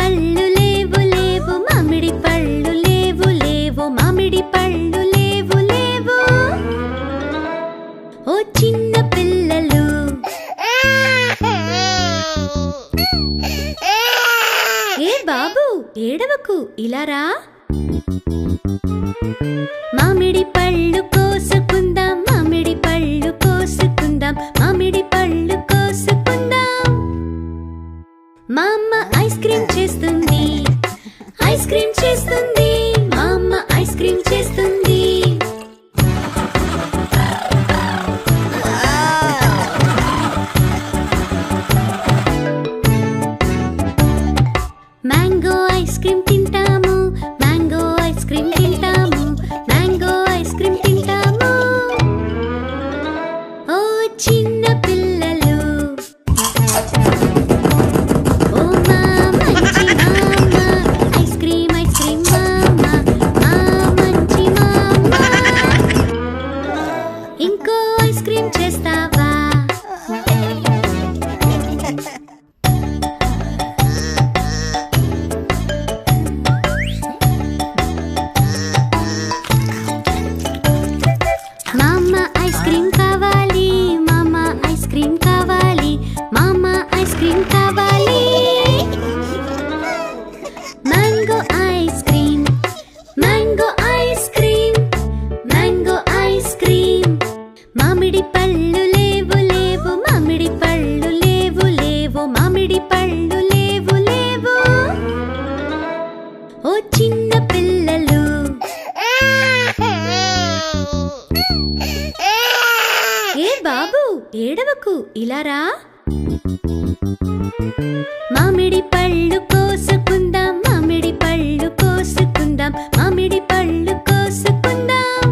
పళ్ళు లేవు లేవు మామిడి పళ్ళు లేవు లేవు మామిడి పళ్ళు లేవు లేవు ఓ చిన్న పిల్లలు ఏ బాబు ఏడవకు ఇలా రా మామిడి పళ్ళు కోసుకుందాం మామిడి పళ్ళు కోసుకుందాం మామిడి పళ్ళు కోసుకుందాం మా అమ్మ ఐస్ క్రీమ్ చేస్తుంది ఐస్ క్రీమ్ చేస్తుంది మా అమ్మ ఐస్ క్రీమ్ చేస్తుంది మ్యాంగో ఐస్ క్రీమ్ తింటాము మ్యాంగో ఐస్ క్రీమ్ తింటాము మ్యాంగో ఐస్ క్రీమ్ తింటాము ఓ చిన్న పిల్లలు ఓ మా మంచి మామ ఐస్ క్రీమ్ మామ మా మంచి మామ ఇంకో ఐస్ క్రీమ్ చేస్తావా మామ ఐస్ క్రీమ్ కావాలి మామ ఐస్ క్రీమ్ కావాలి మామ ఐస్ క్రీమ్ కావాలి mango ice cream mango ice cream mango ice cream మామిడి పళ్ళు లేవు లేవు మామిడి పళ్ళు లేవు లేవు మామిడి పళ్ళు లేవు లేవు ఓ చిన్న పిల్లలు ఏ బాబు ఏడవకు ఇలా రా మామిడి పళ్ళు కోసుకుందాం మామిడి పళ్ళు కోసుకుందాం మామిడి పళ్ళు కోసుకుందాం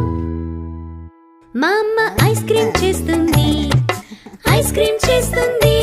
మా అమ్మ ఐస్ క్రీమ్ చేస్తుంది ఐస్ క్రీమ్ చేస్తుంది